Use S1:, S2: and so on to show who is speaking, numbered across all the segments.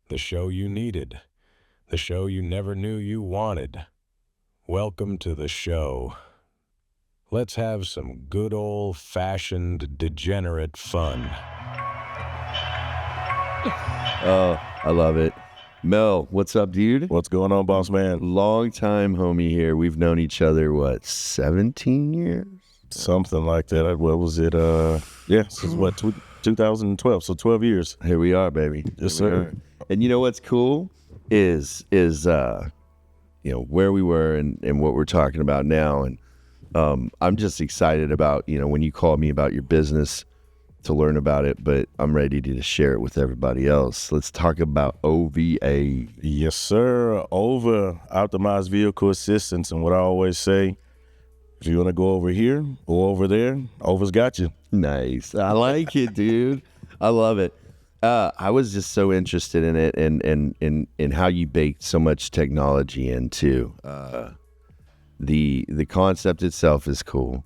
S1: the show you needed, the show you never knew you wanted. Welcome to the show. Let's have some good old-fashioned degenerate fun.
S2: Oh, I love it. Mel, what's up, dude?
S1: What's going on, boss man?
S2: Long time homie here. We've known each other, 17 years?
S1: Something like that. What was it? Since 2012, so 12 years.
S2: Here we are, baby.
S1: Yes, sir.
S2: And you know what's cool is where we were and what we're talking about now. And I'm just excited about, when you called me about your business to learn about it, but I'm ready to share it with everybody else. Let's talk about OVA.
S1: Yes, sir. OVA, Optimized Vehicle Assistance. And what I always say, if you want to go over here or over there, OVA's got you.
S2: Nice. I like it, dude. I love it. I was just so interested in it and in how you baked so much technology into the concept itself is cool.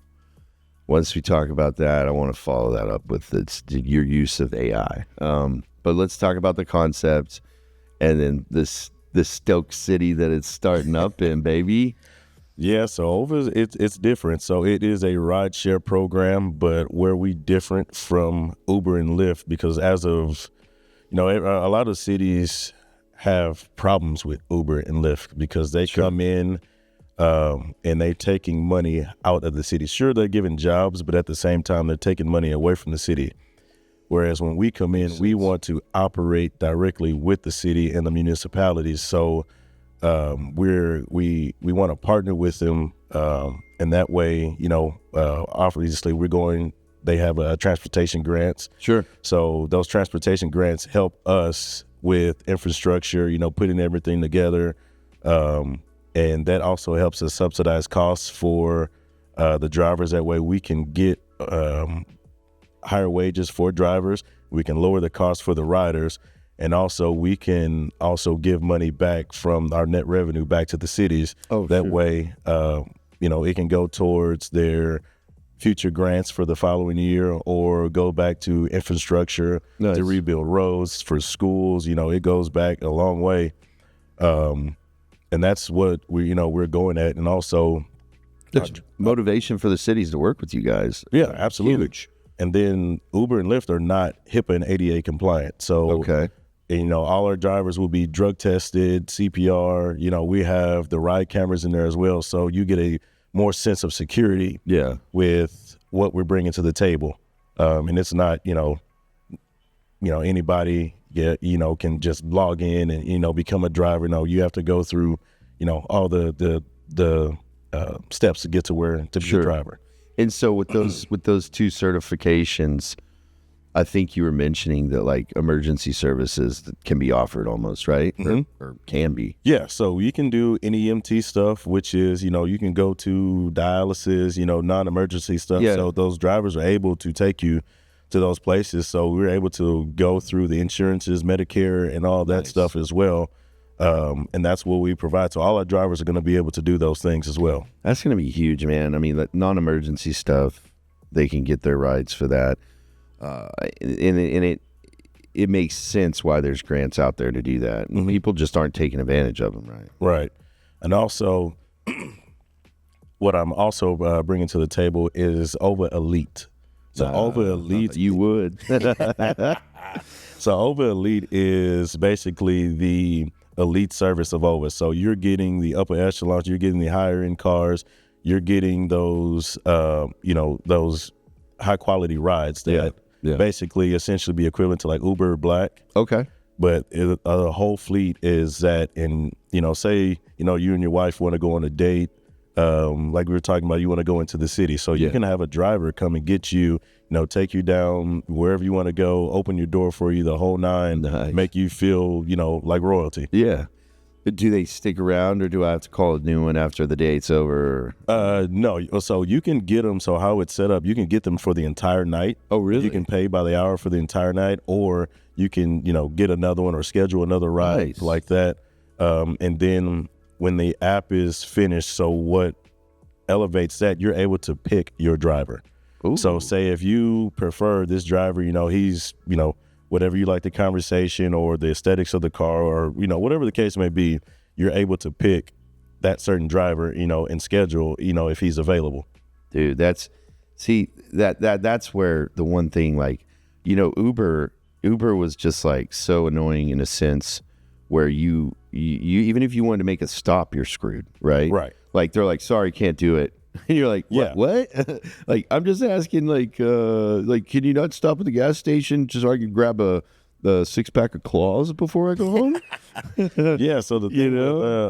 S2: Once we talk about that, I want to follow that up with your use of AI. But let's talk about the concept and then this Stoke City that it's starting up in, baby.
S1: Yeah, so OVA, it's different. So it is a rideshare program, but where we different from Uber and Lyft, because as of, a lot of cities have problems with Uber and Lyft because they come in and they taking money out of the city. Sure, they're giving jobs, but at the same time, they're taking money away from the city. Whereas when we come in, we want to operate directly with the city and the municipalities. So we want to partner with them, and that way, obviously they have transportation grants.
S2: Sure.
S1: So those transportation grants help us with infrastructure, putting everything together. And that also helps us subsidize costs for the drivers. That way we can get higher wages for drivers. We can lower the cost for the riders. And also we can also give money back from our net revenue back to the cities.
S2: Oh,
S1: that
S2: sure.
S1: way, it can go towards their future grants for the following year or go back to infrastructure. Nice. To rebuild roads for schools. It goes back a long way. And that's what we're going at. And also
S2: motivation for the cities to work with you guys.
S1: Yeah, absolutely.
S2: Huge.
S1: And then Uber and Lyft are not HIPAA and ADA compliant. So,
S2: okay.
S1: All our drivers will be drug tested, CPR. We have the ride cameras in there as well. So you get a more sense of security with what we're bringing to the table. And it's not, anybody can just log in and, become a driver. No, you have to go through, all the steps to get to where to be a driver.
S2: And so with those two certifications, I think you were mentioning that like emergency services that can be offered almost, right?
S1: Mm-hmm.
S2: Or can be.
S1: Yeah. So you can do any EMT stuff, which is, you can go to dialysis, non-emergency stuff.
S2: Yeah.
S1: So those drivers are able to take you to those places. So we're able to go through the insurances, Medicare, and all that stuff as well. And that's what we provide. So all our drivers are going to be able to do those things as well.
S2: That's going to be huge, man. I mean, the non-emergency stuff, they can get their rides for that. And it makes sense why there's grants out there to do that. And people just aren't taking advantage of them, right?
S1: Right. And also, what I'm also bringing to the table is OVA Elite. So OVA Elite,
S2: you would.
S1: So OVA Elite is basically the elite service of OVA. So you're getting the upper echelons, you're getting the higher end cars, you're getting those, those high quality rides that basically essentially be equivalent to like Uber Black.
S2: Okay.
S1: But the whole fleet is that, and say you and your wife want to go on a date, like we were talking about, you want to go into the city, so you can have a driver come and get you, take you down wherever you want to go, open your door for you, the whole nine.
S2: Nice.
S1: Make you feel like royalty.
S2: Yeah. Do they stick around, or do I have to call a new one after the date's over?
S1: No. So you can get them. So how it's set up, you can get them for the entire night.
S2: Oh, really?
S1: You can pay by the hour for the entire night, or you can, get another one or schedule another ride like that. And then when the app is finished, so what elevates that, you're able to pick your driver. Ooh. So say if you prefer this driver, he's, whatever you like, the conversation or the aesthetics of the car, or whatever the case may be, you're able to pick that certain driver, and schedule, if he's available.
S2: Dude, that's where the one thing, like, Uber was just like so annoying in a sense where you even if you wanted to make a stop, you're screwed, right?
S1: Right.
S2: Like they're like, sorry, can't do it. And you're like, what? Like, I'm just asking, like, can you not stop at the gas station just so I can grab a 6-pack of claws before I go home?
S1: Yeah. So the thing,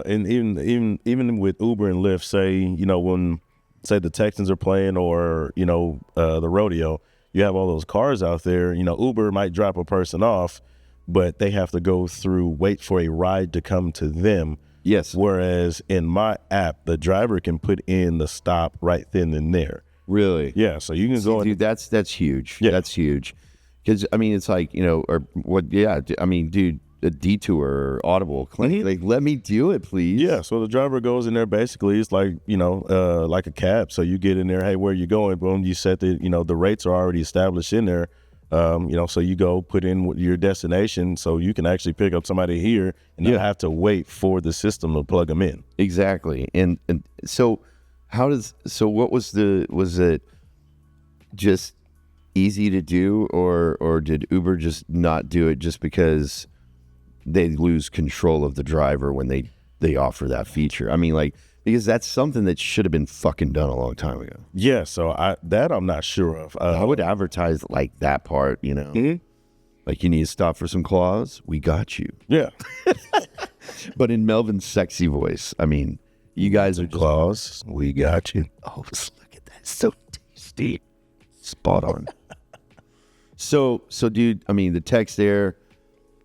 S1: and even with Uber and Lyft, say, when the Texans are playing or, the rodeo, you have all those cars out there, Uber might drop a person off, but they have to wait for a ride to come to them.
S2: Yes.
S1: Whereas in my app, the driver can put in the stop right then and there.
S2: Really?
S1: Yeah. So you can go.
S2: Dude, that's huge.
S1: Yeah.
S2: That's huge. Because, I mean, it's like, or what? Yeah. I mean, dude, a detour or Audible, like, let me do it, please.
S1: Yeah. So the driver goes in there. Basically, it's like, like a cab. So you get in there. Hey, where are you going? Boom. You set the rates are already established in there. So you go put in your destination so you can actually pick up somebody here and not have to wait for the system to plug them in.
S2: Exactly. And so what was it just easy to do, or did Uber just not do it just because they lose control of the driver when they offer that feature? I mean, like, because that's something that should have been fucking done a long time ago.
S1: Yeah, so I'm not sure of.
S2: I would advertise like that part,
S1: Mm-hmm.
S2: Like, you need to stop for some claws? We got you.
S1: Yeah.
S2: But in Melvin's sexy voice, I mean, you guys are just,
S1: claws. We got you.
S2: oh, look at that. So tasty. Spot on. So dude, I mean, the text there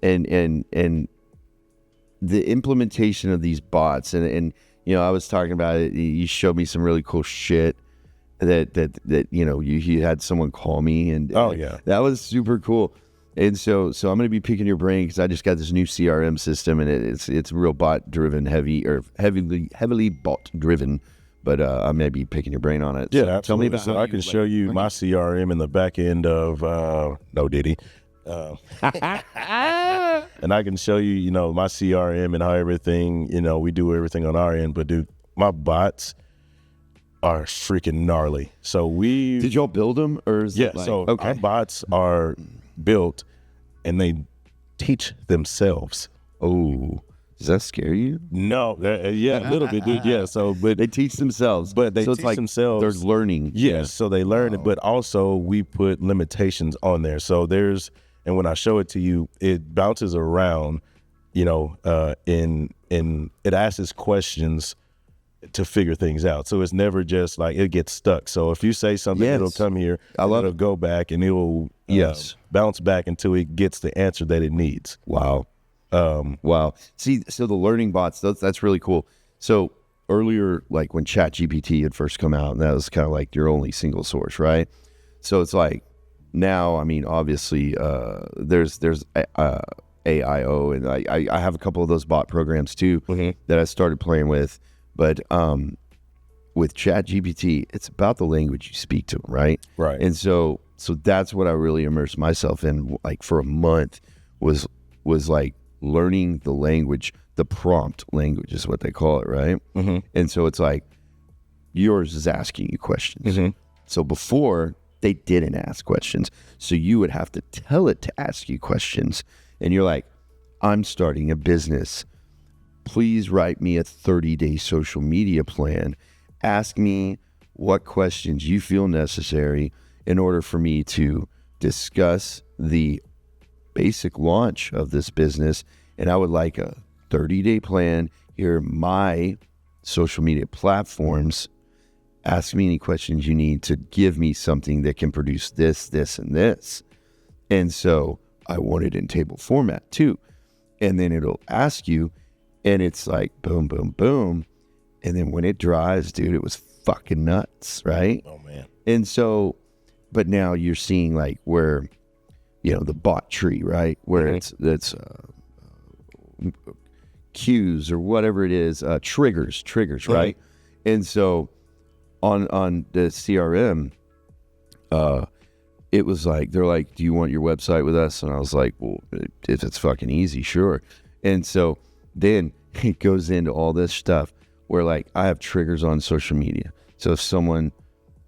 S2: and the implementation of these bots and I was talking about it. You showed me some really cool shit that you had someone call me, and that was super cool. And so I'm going to be picking your brain because I just got this new CRM system, and it's real bot driven, heavily bot driven. But I may be picking your brain on it.
S1: Yeah,
S2: so
S1: absolutely.
S2: Tell me about.
S1: So I can show you my CRM in the back end of No Diddy. And I can show you, my CRM and how everything, we do everything on our end. But dude, my bots are freaking gnarly. So
S2: did y'all build them, or is it like,
S1: so our bots are built and they teach themselves.
S2: Oh, does that scare you?
S1: No, a little bit, dude. Yeah, so but
S2: they teach themselves,
S1: but they
S2: so
S1: teach
S2: it's like
S1: themselves.
S2: They're learning.
S1: Yes, so they learn it, but also we put limitations on there. So and when I show it to you, it bounces around, and it asks questions to figure things out. So it's never just like it gets stuck. So if you say something, it'll come here, it'll go back, and it will bounce back until it gets the answer that it needs.
S2: Wow. Wow. See, so the learning bots, that's really cool. So earlier, like when ChatGPT had first come out, and that was kind of like your only single source, right? So it's like now, I mean, obviously, there's AIO, and I have a couple of those bot programs too that I started playing with. But with ChatGPT, it's about the language you speak to them, right?
S1: Right.
S2: And so that's what I really immersed myself in, like for a month, was like learning the language. The prompt language is what they call it, right?
S1: Mm-hmm.
S2: And so it's like yours is asking you questions.
S1: Mm-hmm.
S2: So before, they didn't ask questions. So you would have to tell it to ask you questions. And you're like, I'm starting a business. Please write me a 30-day social media plan. Ask me what questions you feel necessary in order for me to discuss the basic launch of this business. And I would like a 30-day plan. Here are my social media platforms. Ask me any questions you need to give me something that can produce this, this, and this. And so I want it in table format too. And then it'll ask you, and it's like boom, boom, boom. And then when it dries, dude, it was fucking nuts, right?
S1: Oh, man.
S2: And so, but now you're seeing like where, the bot tree, right? Where it's cues or whatever it is, triggers, right? And so on the CRM, it was like, they're like, do you want your website with us? And I was like, well, if it's fucking easy, sure. And so then it goes into all this stuff where like I have triggers on social media. So if someone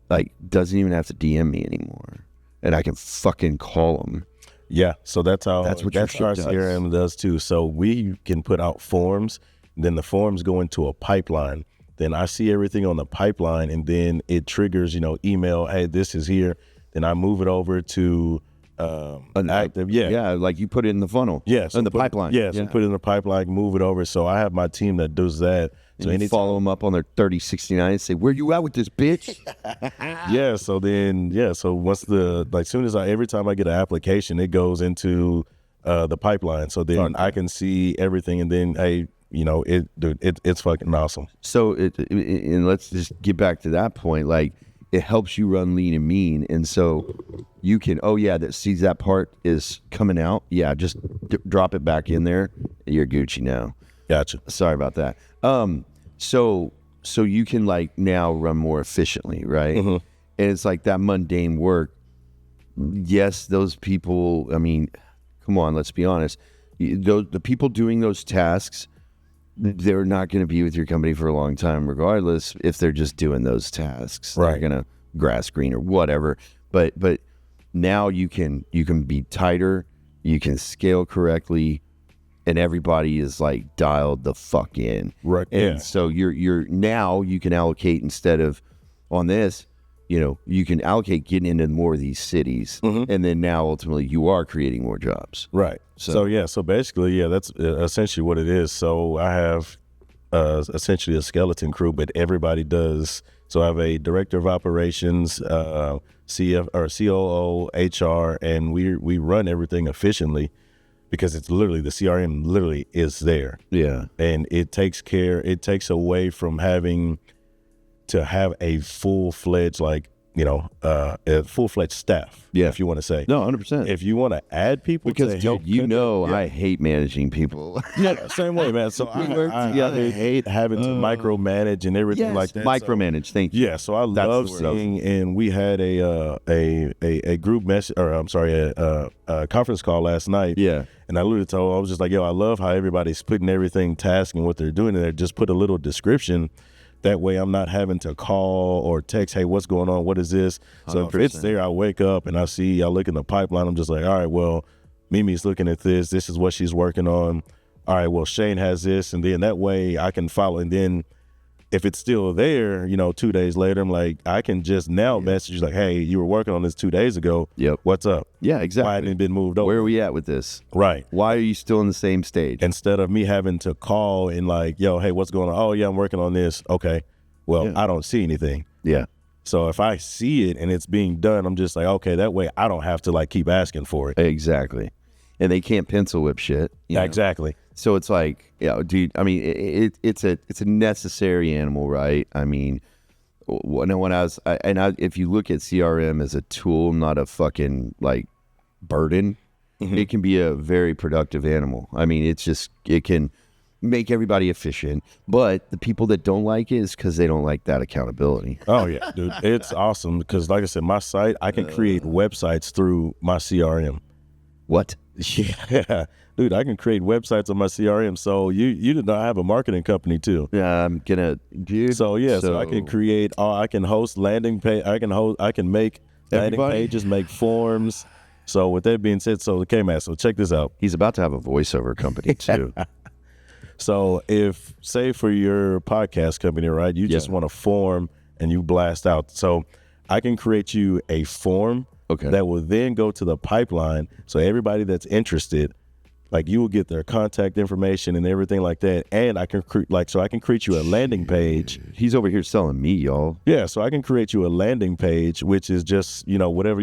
S2: like doesn't even have to DM me anymore and I can fucking call them.
S1: Yeah, so that's what our
S2: does.
S1: CRM does too. So we can put out forms, then the forms go into a pipeline. Then I see everything on the pipeline, and then it triggers, email, hey, this is here. Then I move it over to an active.
S2: Yeah, like you put it in the funnel.
S1: Yeah, so
S2: in the pipeline.
S1: So put it in the pipeline, move it over. So I have my team that does that.
S2: So you follow them up on their 3069 and say, where you at with this, bitch?
S1: So once every time I get an application, it goes into the pipeline. So then I can see everything, and then, hey, it's fucking awesome.
S2: So and let's just get back to that point. Like, it helps you run lean and mean, and so you can, that part is coming out. Yeah, just drop it back in there. You're Gucci now.
S1: Gotcha.
S2: Sorry about that. So you can like now run more efficiently, right? Mm-hmm. And it's like that mundane work. Yes, those people. I mean, come on, let's be honest. The people doing those tasks, they're not going to be with your company for a long time, regardless if they're just doing those tasks.
S1: Right.
S2: They're going to grass green or whatever. But now you can be tighter, you can scale correctly, and everybody is like dialed the fuck in.
S1: Right.
S2: And so you're now you can allocate, instead of on this, you can allocate getting into more of these cities, mm-hmm. and then now ultimately you are creating more jobs.
S1: Right. So basically, that's essentially what it is. So I have essentially a skeleton crew, but everybody does. So I have a director of operations, COO, HR, and we run everything efficiently because it's literally, the CRM literally is there. Yeah. And it takes away from having to have a full-fledged, a full-fledged staff, if you want to say.
S2: No, 100%.
S1: If you want to add people
S2: because
S1: to help.
S2: I hate managing people.
S1: Yeah, same way, man. So I hate having to micromanage and everything like that.
S2: Micromanage, thank you.
S1: Yeah, so I love seeing, and we had a group message, or I'm sorry, a conference call last night.
S2: Yeah.
S1: And I literally I was just like, I love how everybody's putting everything, tasking what they're doing in there. Just put a little description. That way I'm not having to call or text, hey, what's going on? What is this? So 100%. If it's there, I wake up and I look in the pipeline. I'm just like, all right, well, Mimi's looking at this. This is what she's working on. All right, well, Shane has this. And then that way I can follow. And then if it's still there, 2 days later, I'm like, I can just now message you like, hey, you were working on this 2 days ago.
S2: Yep.
S1: What's up?
S2: Yeah, exactly.
S1: Why hadn't it been moved over?
S2: Where are we at with this?
S1: Right.
S2: Why are you still in the same stage?
S1: Instead of me having to call and like, yo, hey, what's going on? Oh, yeah, I'm working on this. Okay. Well, I don't see anything.
S2: Yeah.
S1: So if I see it and it's being done, I'm just like, okay, that way I don't have to like keep asking for it.
S2: Exactly. And they can't pencil whip shit.
S1: Exactly.
S2: So it's like, dude, I mean, it's a necessary animal, right? I mean, if you look at CRM as a tool, not a fucking like burden, mm-hmm. it can be a very productive animal. I mean, it can make everybody efficient, but the people that don't like it is because they don't like that accountability.
S1: Oh yeah, dude, it's awesome because, like I said, my site, I can create websites through my CRM.
S2: What?
S1: Yeah, dude, I can create websites on my CRM. So you did not have a marketing company too?
S2: Yeah, I'm gonna, dude.
S1: So I can create. I can host landing page. I can make landing pages, make forms. So with that being said, so K-Man, so check this out.
S2: He's about to have a voiceover company too.
S1: So if, say for your podcast company, right, you just want a form and you blast out. So I can create you a form that will then go to the pipeline. So everybody that's interested, like you will get their contact information and everything like that. And I can I can create you a landing page.
S2: He's over here selling me, y'all.
S1: Yeah. So I can create you a landing page, which is just, whatever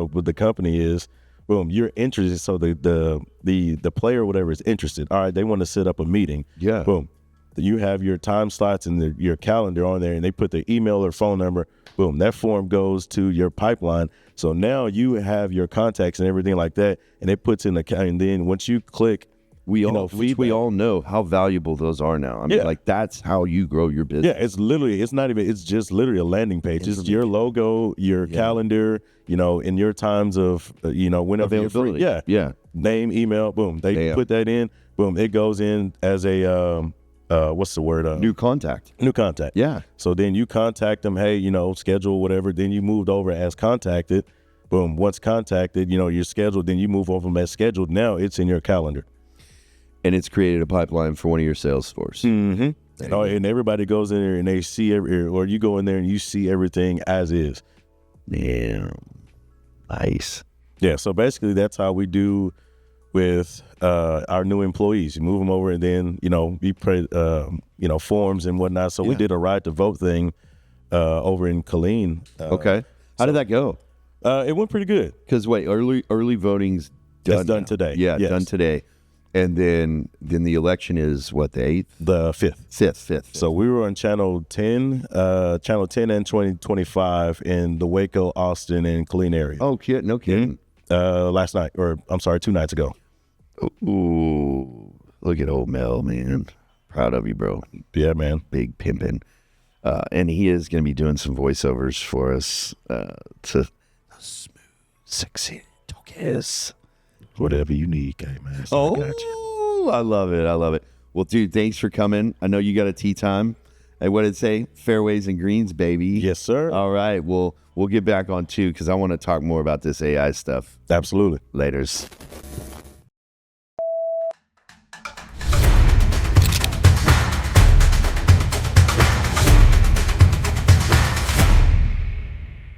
S1: what the company is. Boom, you're interested. So the player or whatever is interested. All right, they want to set up a meeting.
S2: Yeah.
S1: Boom. You have your time slots and your calendar on there, and they put their email or phone number. Boom, that form goes to your pipeline. So now you have your contacts and everything like that, and it puts in the, and then once you click
S2: we
S1: feedback.
S2: we all know how valuable those are now. I mean, like that's how you grow your business.
S1: Yeah, it's just literally a landing page. It's your logo, your calendar, in your times of, whenever you're free.
S2: Yeah.
S1: Name, email, boom. They put that in, boom. It goes in as a, what's the word?
S2: New contact.
S1: New contact.
S2: Yeah.
S1: So then you contact them, hey, schedule whatever. Then you moved over as contacted. Boom. Once contacted, you're scheduled. Then you move over as scheduled. Now it's in your calendar.
S2: And it's created a pipeline for one of your sales force.
S1: Mm-hmm. And everybody goes in there and they see or you go in there and you see everything as is.
S2: Yeah. Nice.
S1: Yeah. So basically that's how we do with our new employees. You move them over and then, we put, forms and whatnot. So we did a ride to vote thing over in Killeen.
S2: Okay. How did that go?
S1: It went pretty good.
S2: Because early voting's done.
S1: It's done today.
S2: Yeah, done today. And then the election is what, the 8th?
S1: The 5th.
S2: 5th.
S1: So we were on channel 10 and 2025 in the Waco, Austin, and Killeen area.
S2: Oh, no kidding.
S1: Last night, 2 nights ago.
S2: Ooh, look at old Mel, man. Proud of you, bro.
S1: Yeah, man.
S2: Big pimpin'. And he is going to be doing some voiceovers for us to smooth, sexy talkies.
S1: Whatever you need, okay, man. So
S2: I love it. Well, dude, thanks for coming. I know you got a tea time. Hey, what did it say? Fairways and greens, baby.
S1: Yes, sir.
S2: All right. Well, we'll get back on too because I want to talk more about this AI stuff.
S1: Absolutely.
S2: Laters.